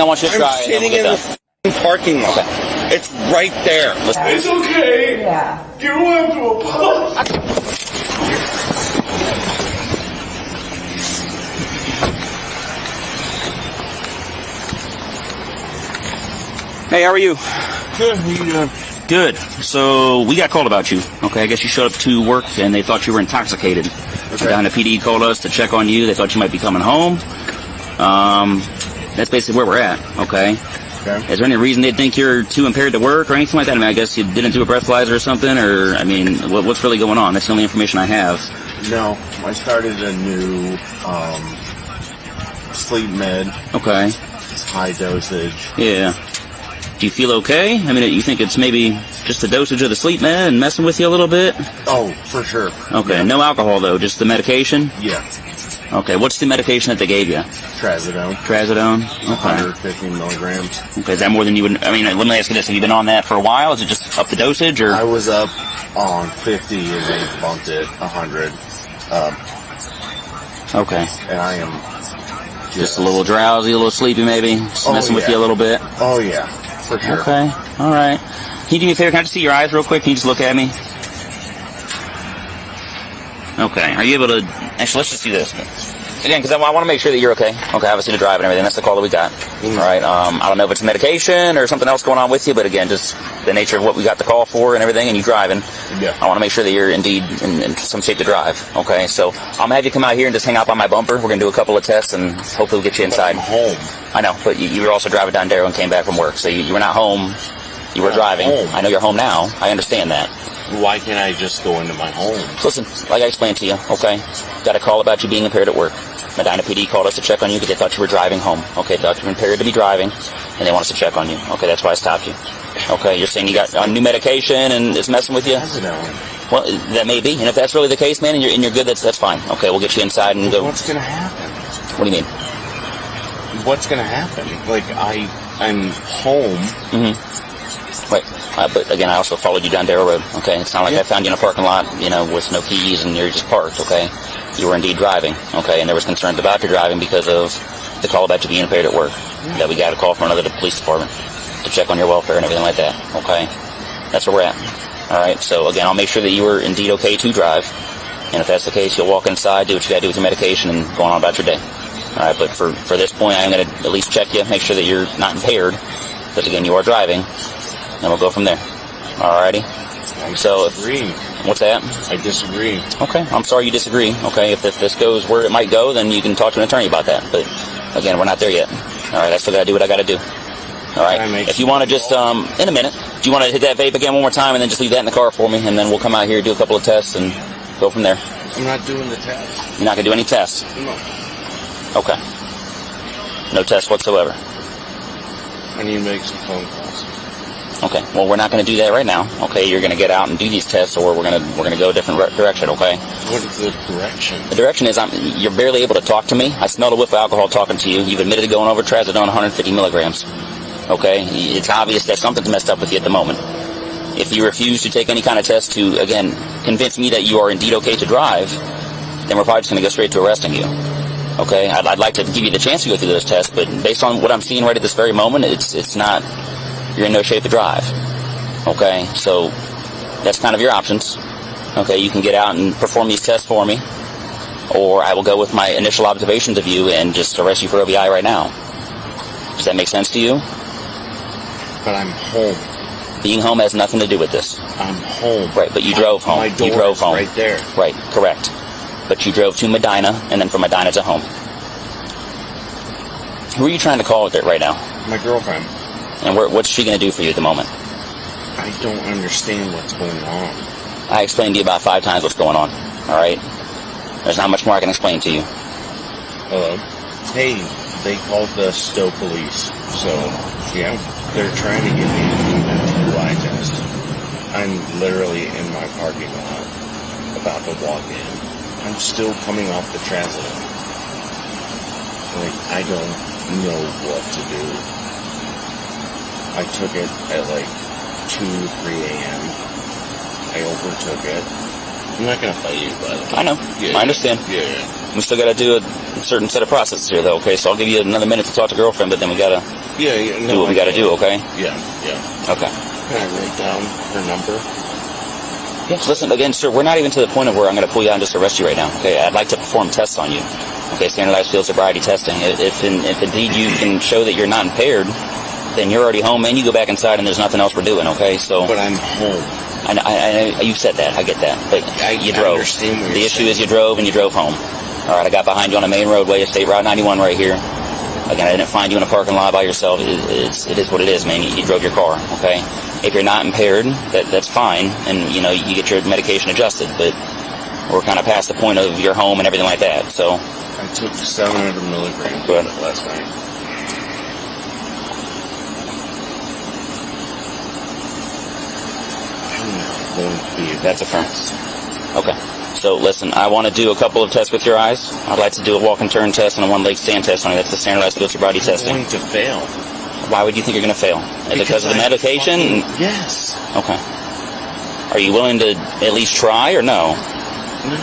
I want you to try. I'm sitting in the parking lot. Okay. It's right there. It's okay. Yeah. You don't have to apologize. Hey, how are you? Good. How you doing? Good. So we got called about you. Okay, I guess you showed up to work and they thought you were intoxicated. Okay. Down the PD called us to check on you. They thought you might be coming home. That's basically where we're at. Okay. Okay. Is there any reason they think you're too impaired to work or anything like that? I mean, I guess you didn't do a breathalyzer or something, or I mean, what's really going on? That's the only information I have. No, I started a new sleep med. Okay. It's high dosage. Yeah. Do you feel okay? I mean, you think it's maybe just the dosage of the sleep med and messing with you a little bit? Oh, for sure. Okay. Yeah. No alcohol though, just the medication? Yeah. Okay. What's the medication that they gave you? Trazodone. Trazodone? Okay. 150 milligrams. Okay. Is that more than you would? I mean, let me ask you this: have you been on that for a while? Is it just up the dosage, or? I was up on 50 and they bumped it 100. Okay. And I am just a little drowsy, a little sleepy, maybe. Just messing with you a little bit. Oh yeah. For sure. Okay. All right. Can you do me a favor? Can I just see your eyes real quick? Can you just look at me? Okay. Are you able to... Actually, let's just do this. Again, because I want to make sure that you're okay. Okay, obviously to drive and everything. That's the call that we got. All right. I don't know if it's medication or something else going on with you, but again, just the nature of what we got the call for and everything, and you driving. Yeah. I want to make sure that you're indeed in some shape to drive. Okay. So I'm going to have you come out here and just hang out by my bumper. We're going to do a couple of tests and hopefully we'll get you inside. I'm home. I know, but you were also driving down Darrow and came back from work, so you were not home. You were driving. Home. I know you're home now. I understand that. Why can't I just go into my home? Listen, like I explained to you, okay? Got a call about you being impaired at work. Medina PD called us to check on you because they thought you were driving home. Okay, thought you were impaired to be driving, and they want us to check on you. Okay, that's why I stopped you. Okay, you're saying you got new medication and it's messing with you? Well, that may be, and if that's really the case, man, and you're good, that's fine. Okay, we'll get you inside and go. What's gonna happen? What do you mean? What's gonna happen? Like, I'm home. Mm-hmm. Right. But again, I also followed you down Darrow Road. Okay, it's not like I found you in a parking lot, with no keys and you're just parked. Okay, you were indeed driving. Okay, and there was concerns about your driving because of the call about you being impaired at work. That we got a call from another police department to check on your welfare and everything like that. Okay, that's where we're at. All right. So again, I'll make sure that you were indeed okay to drive, and if that's the case, you'll walk inside, do what you got to do with your medication, and go on about your day. All right. But for this point, I'm going to at least check you, make sure that you're not impaired, because again, you are driving. And we'll go from there. Alrighty. I disagree. What's that? I disagree. Okay. I'm sorry you disagree. Okay. If this goes where it might go, then you can talk to an attorney about that. But again, we're not there yet. Alright. I still gotta do what I gotta do. Alright. If you want to just, in a minute, do you want to hit that vape again one more time and then just leave that in the car for me? And then we'll come out here, do a couple of tests, and go from there. I'm not doing the test. You're not gonna do any tests? No. Okay. No tests whatsoever. I need to make some phone calls. Okay, well, we're not going to do that right now. Okay, you're going to get out and do these tests, or we're going to go a different direction. Okay. What is the direction? The direction is you're barely able to talk to me. I smelled a whiff of alcohol talking to you. You've admitted to going over Trazodone 150 milligrams. Okay, it's obvious that something's messed up with you at the moment. If you refuse to take any kind of test to again convince me that you are indeed okay to drive, then we're probably just going to go straight to arresting you. Okay, I'd like to give you the chance to go through those tests, but based on what I'm seeing right at this very moment, it's not. You're in no shape to drive. Okay, so that's kind of your options. Okay, you can get out and perform these tests for me, or I will go with my initial observations of you and just arrest you for OVI right now. Does that make sense to you? But I'm home. Being home has nothing to do with this. I'm home. Right, but you drove home. My door you drove home. Right there. Right, correct. But you drove to Medina, and then from Medina to home. Who are you trying to call with it right now? My girlfriend. And what's she going to do for you at the moment? I don't understand what's going on. I explained to you about 5 times what's going on. All right? There's not much more I can explain to you. Hello? Hey, they called the Stowe police. So, yeah, they're trying to get me to do a DUI test. I'm literally in my parking lot, about to walk in. I'm still coming off the Trazodone. Like, I don't know what to do. I took it at like 2, 3 a.m. I overtook it. I'm not going to fight you, by the way. I know. Yeah. I understand. Yeah. We still got to do a certain set of processes here, though, okay? So I'll give you another minute to talk to girlfriend, but then we gotta do what we gotta do, okay? Yeah. Okay. Can I write down her number? Yes. Listen, again, sir, we're not even to the point of where I'm gonna pull you out and just arrest you right now, okay? I'd like to perform tests on you, okay? Standardized field sobriety testing. If indeed you can show that you're not impaired, then you're already home, and you go back inside, and there's nothing else we're doing, okay? So. But I'm home. I you said that. I get that. But you drove. The issue is you drove and you drove home. All right, I got behind you on a main roadway, State Route 91 right here. Again, I didn't find you in a parking lot by yourself. It is what it is, man. You drove your car, okay? If you're not impaired, that's fine, and, you know, you get your medication adjusted. But we're kind of past the point of your home and everything like that, so. I took 700 milligrams Good. last night. That's a firm. Okay. So listen, I want to do a couple of tests with your eyes. I'd like to do a walk and turn test and a one-leg stand test on you. That's the standardized field sobriety testing. I'm going to fail. Why would you think you're going to fail? Because of the medication? Yes. Okay. Are you willing to at least try or no? No.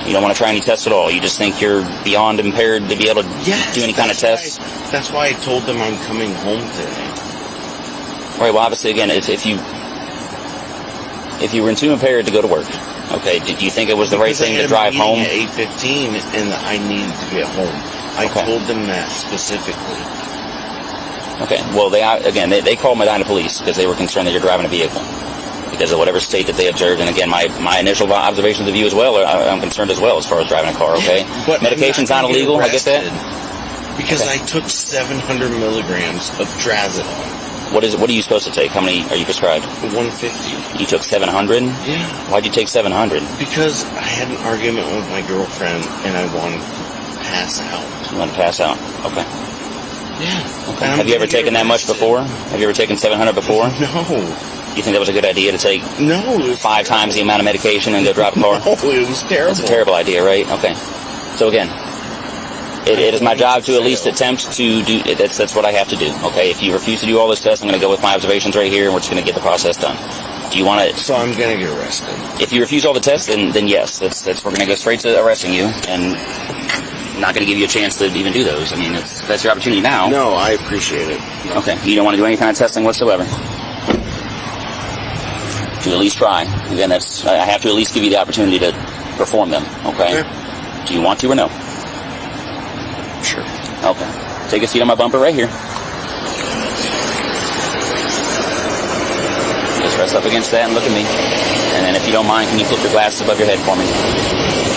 You don't want to try any tests at all? You just think you're beyond impaired to be able to do any kind of tests? That's why I told them I'm coming home today. Right, well, obviously, again, if you were too impaired to go to work, okay, did you think it was the right thing to drive home? At 8:15, and I needed to get home. I told them that specifically. Okay, well, they called Medina Police because they were concerned that you're driving a vehicle because of whatever state that they observed. And again, my initial observations of you as well, I'm concerned as well as far as driving a car, okay? But medication's not illegal, I get that. Because I took 700 milligrams of trazodone. What are you supposed to take? How many are you prescribed? 150. You took 700? Yeah. Why'd you take 700? Because I had an argument with my girlfriend and I wanted to pass out. You want to pass out? Okay. Yeah. Okay. Have you ever taken that much before? Have you ever taken 700 before? No. You think that was a good idea to take 5 times the amount of medication and go drive a car? No, it was terrible. It's a terrible idea, right? Okay. So again, it is my job to at least attempt to do, that's what I have to do, okay? If you refuse to do all this tests, I'm going to go with my observations right here, and we're just going to get the process done. Do you want to... So I'm going to get arrested. If you refuse all the tests, then yes, we're going to go straight to arresting you, and not going to give you a chance to even do those. I mean, that's your opportunity now. No, I appreciate it. Okay, you don't want to do any kind of testing whatsoever? To at least try. Again, I have to at least give you the opportunity to perform them, okay? Do you want to or no? Sure. Okay. Take a seat on my bumper right here. Just rest up against that and look at me. And then if you don't mind, can you flip your glasses above your head for me? Do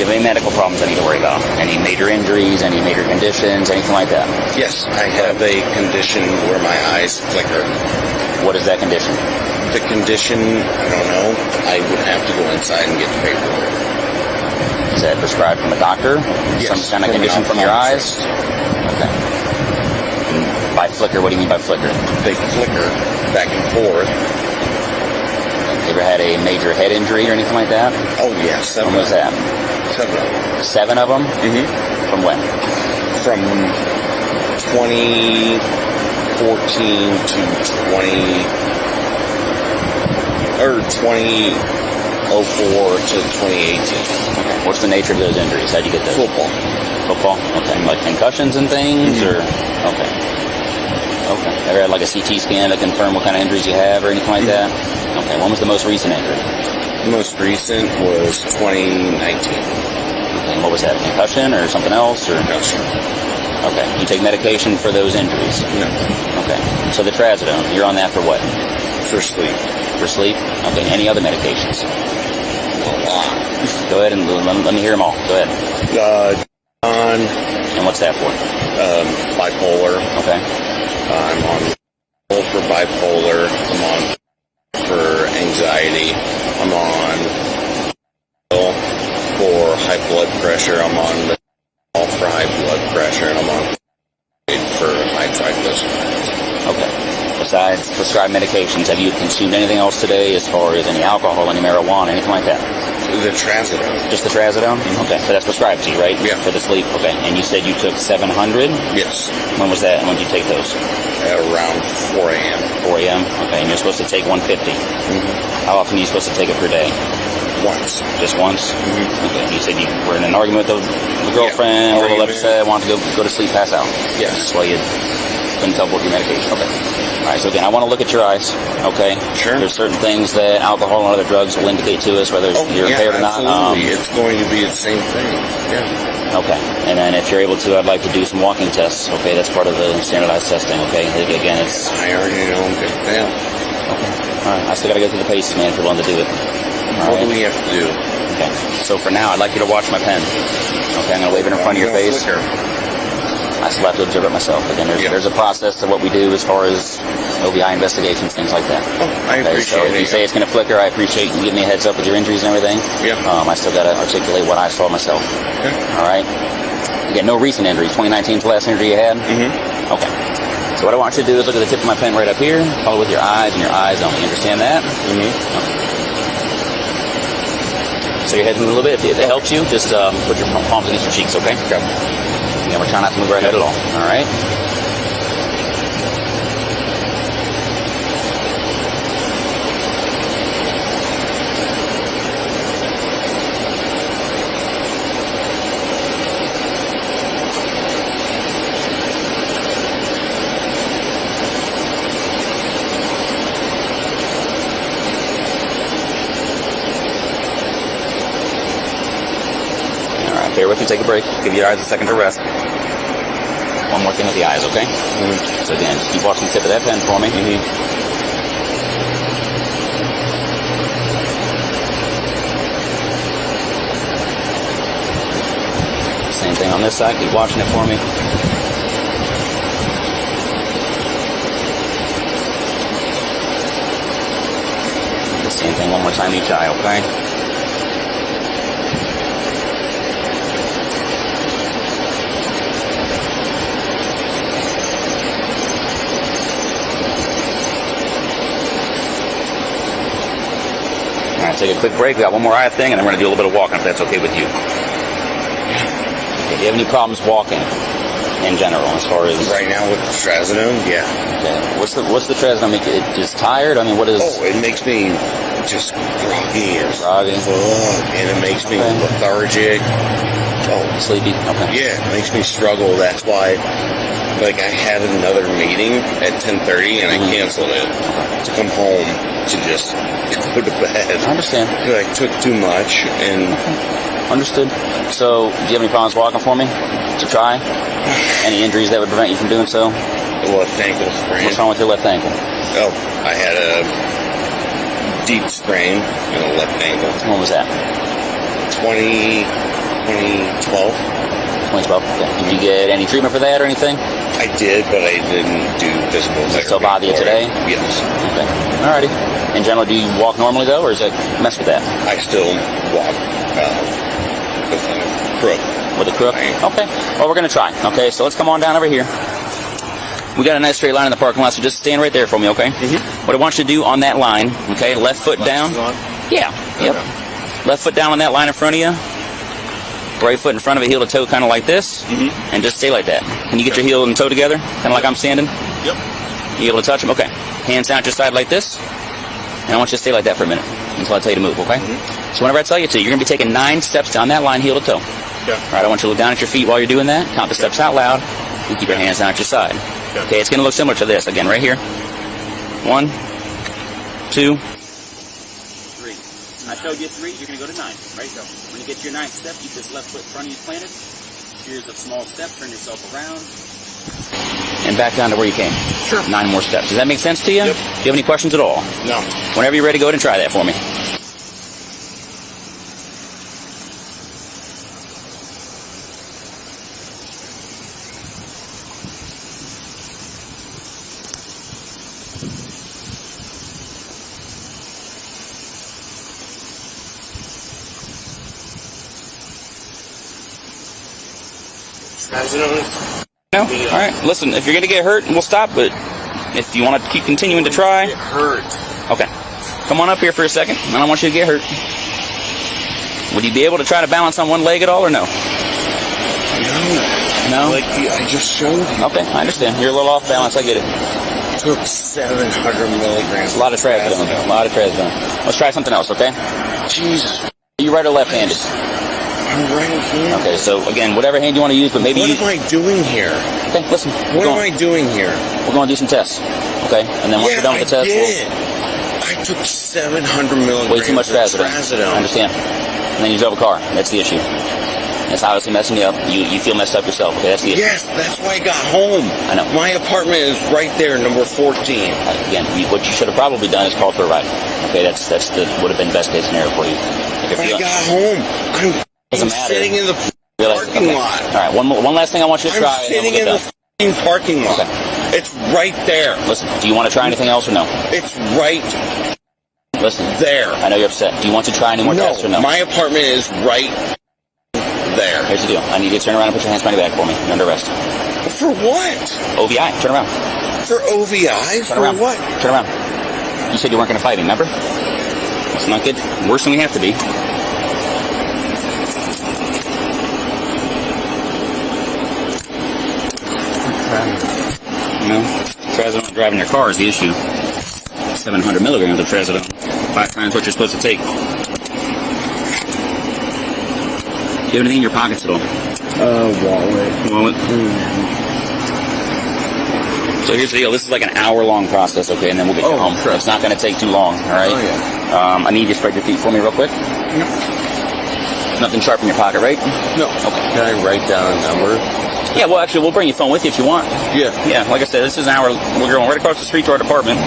you have any medical problems I need to worry about? Any major injuries, any major conditions, anything like that? Yes, I have a condition where my eyes flicker. What is that condition? The condition, I don't know. I would have to go inside and get the paperwork. Is that prescribed from a doctor? Yes. Some kind of condition from your eyes? Okay. And by flicker, what do you mean by flicker? They flicker back and forth. Ever had a major head injury or anything like that? Oh, yeah. 7 When was that? 7 of them. 7 of them? Mm-hmm. From when? From 2014 to 2004 to 2018. Okay. What's the nature of those injuries? How'd you get those? Football? Okay. Like concussions and things? Mm-hmm. Or okay. Ever had like a CT scan to confirm what kind of injuries you have or anything like that? Okay. When was the most recent injury? The most recent was 2019. Okay. And what was that? Concussion or something else? Or concussion. Okay. You take medication for those injuries? No. Okay. So the trazodone, you're on that for what? For sleep. For sleep? Okay. Any other medications? A lot. Go ahead and let me hear them all. Go ahead. And what's that for? Bipolar. Okay. I'm on for bipolar. I'm on for anxiety. I'm on for high blood pressure. I'm on for high blood pressure, and I'm on for high triglycerides. Okay. Besides prescribed medications, have you consumed anything else today as far as any alcohol, any marijuana, anything like that? The trazodone. Just the trazodone? Mm-hmm. Okay, so that's prescribed to you, right? Yeah. For the sleep, okay. And you said you took 700? Yes. When was that? When did you take those? Around 4 a.m. 4 a.m.? Okay, and you're supposed to take 150. Mm-hmm. How often are you supposed to take it per day? Once. Just once? Mm-hmm. Okay. You said you were in an argument with the girlfriend, a little upset, wanted to go to sleep, pass out. Yes. That's why you couldn't tell with your medication. Okay. All right, so again, I want to look at your eyes, okay? Sure. There's certain things that alcohol and other drugs will indicate to us, whether you're impaired or not. Absolutely. It's going to be the same thing. Yeah. Okay. And then if you're able to, I'd like to do some walking tests, okay? That's part of the standardized testing, okay? Again, it's... I already know I'm going to fail. Okay. All right. I still got to go through the paces, man, if you're willing to do it. All What right. do we have to do? Okay. So for now, I'd like you to watch my pen. Okay, I'm going to wave it in front of your face. I still have to observe it myself. Again, there's a process to what we do as far as OBI investigations, things like that. Oh, I Okay, appreciate so if it. you say it's going to flicker, I appreciate you giving me a heads up with your injuries and everything. Yeah. I still got to articulate what I saw myself. Okay. All right. Again, no recent injuries. 2019 is the last injury you had? Mm-hmm. Okay. So what I want you to do is look at the tip of my pen right up here. Follow with your eyes and your eyes only. Understand that? Mm-hmm. Okay. So your head move a little bit. If it helps you, just put your palms against your cheeks, okay? Okay. Again, we're trying not to move our head at all. All right? Bear with me, take a break. Give your eyes a second to rest. One more thing with the eyes, okay? Mm-hmm. So again, just keep watching the tip of that pen for me. Same thing on this side. Keep watching it for me. The same thing one more time each eye, okay? Take a quick break. We got one more eye thing, and then we're going to do a little bit of walking, if that's okay with you. Okay, do you have any problems walking in general, as far as... Right now with the trazodone, yeah. Okay. What's the trazodone make it just tired? I mean, what is... Oh, it makes me just groggy as Groggy. fuck, and it makes me lethargic. Oh, Sleepy? Okay. yeah, it makes me struggle. That's why, like, I had another meeting at 10:30, and I canceled it to come home to just go to bed. I understand. Because I took too much, and... Understood. So, do you have any problems walking for me to try? Any injuries that would prevent you from doing so? Left ankle sprain. What's wrong with your left ankle? Oh, I had a deep sprain in a left ankle. When was that? 2012. 2012. Okay. Did you get any treatment for that or anything? I did, but I didn't do physical therapy. Does it still bother you for today? it. Yes. Okay. Alrighty. In general, do you walk normally though, or does it mess with that? I still walk with a crook. With a crook? Okay. Well, we're going to try. Okay, so let's come on down over here. We got a nice straight line in the parking lot, so just stand right there for me, okay? Mm-hmm. What I want you to do on that line, okay, left foot down. Yeah. Yep. Okay. Left foot down on that line in front of you. Right foot in front of it, heel to toe, kind of like this. Mm-hmm. And just stay like that. Can you get your heel and toe together? Kind of like I'm standing? Yep. You able to touch them? Okay. Hands down at your side like this. And I want you to stay like that for a minute until I tell you to move, okay? Mm-hmm. So whenever I tell you to, you're going to be taking 9 steps down that line, heel to toe. Okay. All right, I want you to look down at your feet while you're doing that. Count the steps out loud. And keep your hands down at your side. Okay, it's going to look similar to this. Again, right here. 1, 2, 3. I showed you 3, you're going to go to 9. Right? So when you get to your 9th step, keep this left foot in front of you planted. Series of small steps. Turn yourself around. And back down to where you came. Sure. 9 more steps. Does that make sense to you? Yep. Do you have any questions at all? No. Whenever you're ready, go ahead and try that for me. No? Alright, listen, if you're going to get hurt, we'll stop, but if you want to keep continuing to try... Get hurt. Okay. Come on up here for a second. I don't want you to get hurt. Would you be able to try to balance on one leg at all, or no? No. No? Like I just showed you. Okay, I understand. You're a little off balance, I get it. took 700 milligrams. A lot of trazodone. A lot of trazodone. Let's try something else, okay? Jesus. Are you right or left-handed? I'm right-handed. Okay, so again, whatever hand you want to use, but maybe What am I doing here? Okay, listen. What am I doing here? We're going to do some tests, okay? And then once we're done with the test, I took 700 milligrams way too much of trazodone. trazodone. I understand. And then you drove a car. That's the issue. It's obviously messing you up. You feel messed up yourself. Okay, that's the issue. Yes, that's why I got home. I know. My apartment is right there, number 14. Again, what you should have probably done is called for a ride. Okay, would have been best case scenario for you. If I got home. I'm sitting in the parking lot. All right, one last thing I want you to try. I'm sitting in the parking lot. Okay. It's right there. Listen, do you want to try anything else or no? It's right there. I know you're upset. Do you want to try any more tests or no? My apartment is right there. Here's the deal. I need you to turn around and put your hands behind your back for me. You're under arrest. For what? OVI. Turn around. For OVI? Turn around. What? Turn around. You said you weren't going to fight me, remember? It's not good. Worse than we have to be. You know, trazodone driving your car is the issue. 700 milligrams of trazodone. 5 times what you're supposed to take. Do you have anything in your pockets at all? Wallet. So here's the deal. This is like an hour-long process, okay? And then we'll get you home. Sure. It's not going to take too long, all right? Oh, yeah. I need you to spread your feet for me real quick. No. Nothing sharp in your pocket, right? No. Okay. Can I write down a number? Yeah, well, actually, we'll bring your phone with you if you want. Yeah. Yeah, like I said, this is an hour. We're going right across the street to our department.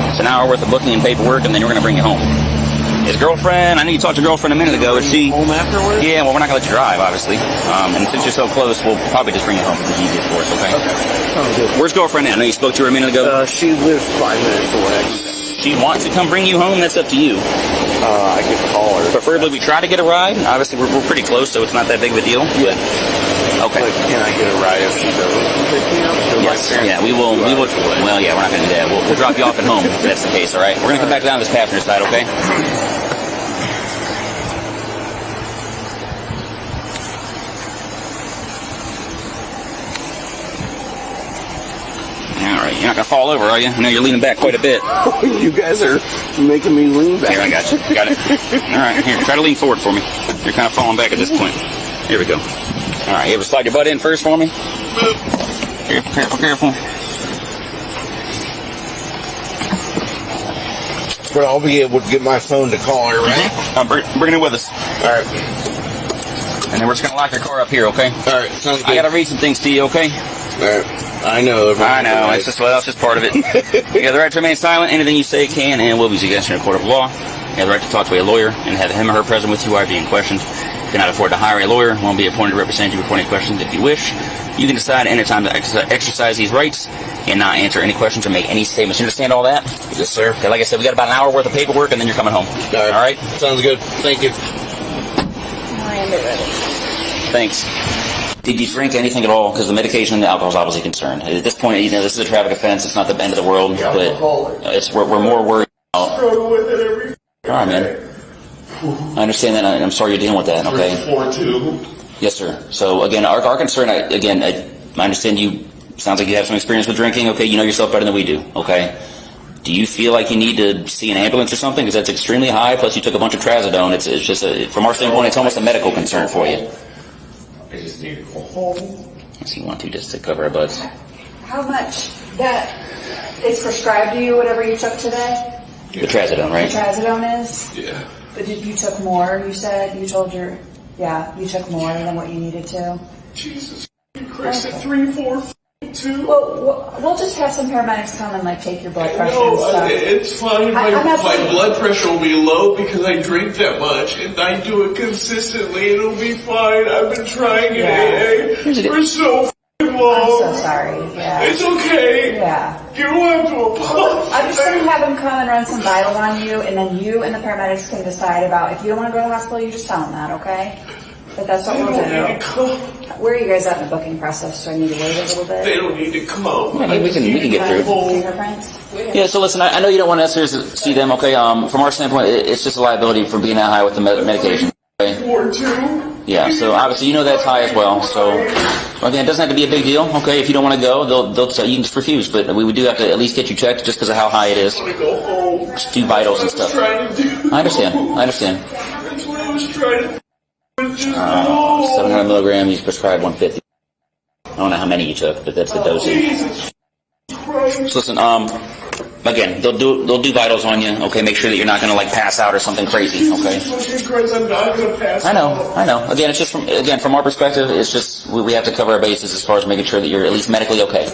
It's an hour worth of booking and paperwork, and then we're going to bring you home. His girlfriend, I know you talked to your girlfriend a minute ago. Is she home afterwards? Yeah, well, we're not going to let you drive, obviously. And since you're so close, we'll probably just bring you home because it's easier for us, okay? Okay. Sounds good. Where's girlfriend at? I know you spoke to her a minute ago. She lives 5 minutes away. She wants to come bring you home. That's up to you. I could call her. Preferably, we try to get a ride. Obviously, we're pretty close, so it's not that big of a deal. Yeah. Okay. But can I get a ride if she doesn't pick me up? Yes. Yeah, we will. Well, yeah, we're not going to do that. We'll drop you off at home if that's the case, all right? We're going to come back down to this passenger side, okay? You're not going to fall over, are you? I know you're leaning back quite a bit. You guys are making me lean back. Here, I got you. Got it. All right, here, try to lean forward for me. You're kind of falling back at this point. Here we go. All right, you ever slide your butt in first for me? Careful. But I'll be able to get my phone to call her, right? I'm bringing it with us. All right. And then we're just going to lock your car up here, okay? All right, sounds good. I got to read some things to you, okay? All right. I know. It's just part of it. You have the right to remain silent. Anything you say can and will be used against you in a court of law. You have the right to talk to a lawyer and have him or her present with you while being questioned. You cannot afford to hire a lawyer. Won't be appointed to represent you before any questions if you wish. You can decide at any time to exercise these rights and not answer any questions or make any statements. You understand all that? Yes, sir. Okay, like I said, we got about an hour worth of paperwork and then you're coming home. All right? Sounds good. Thank you. Thanks. Did you drink anything at all? Because the medication and the alcohol is obviously concerned. At this point, you know, this is a traffic offense. It's not the end of the world, but we're more worried about. Struggle with it every All right, man. I understand that, and I'm sorry you're dealing with that. Okay. 4-2. Yes, sir. So again, our concern. I understand you. Sounds like you have some experience with drinking. Okay, you know yourself better than we do. Okay. Do you feel like you need to see an ambulance or something? Because that's extremely high. Plus, you took a bunch of trazodone. It's just from our standpoint, it's almost a medical concern for you. I just need to go home. So you want to just to cover our butts. How much that is prescribed to you, whatever you took today? The trazodone, right? The trazodone is? Yeah. But you took more, you said? You told you took more than what you needed to? Jesus Christ, at 3-4-2. Well, we'll just have some paramedics come and take your blood pressure and No, stuff. it's fine. My blood pressure will be low because I drink that much, and I do it consistently. It'll be fine. I've been trying in AA for so long. I'm so sorry. Yeah. It's okay. Yeah. You don't have to apologize. I'm just going to have them come and run some vitals on you, and then you and the paramedics can decide about if you don't want to go to the hospital, you just tell them that, okay? But that's what we'll do. Where are you guys at in the booking process? Do I need to wait a little bit? They don't need to come. I mean, we can get through. Fingerprints? Yeah, so listen, I know you don't want us to see them, okay? From our standpoint, it's just a liability for being that high with the medication. Okay? 4-2. Yeah, so obviously you know that's high as well. So again, it doesn't have to be a big deal. Okay, if you don't want to go, they'll tell you can just refuse. But we do have to at least get you checked just because of how high it is. I want to go home. Just do vitals and stuff. Trying to do. I understand. That's what I was trying to do. Just 700 milligrams. You prescribed 150. I don't know how many you took, but that's the dosage. Jesus Christ. So listen, again, they'll do vitals on you. Okay, make sure that you're not going to like pass out or something crazy. Okay. Jesus Christ, I'm not going to pass I know. out. Again, it's just from our perspective, it's just we have to cover our bases as far as making sure that you're at least medically okay.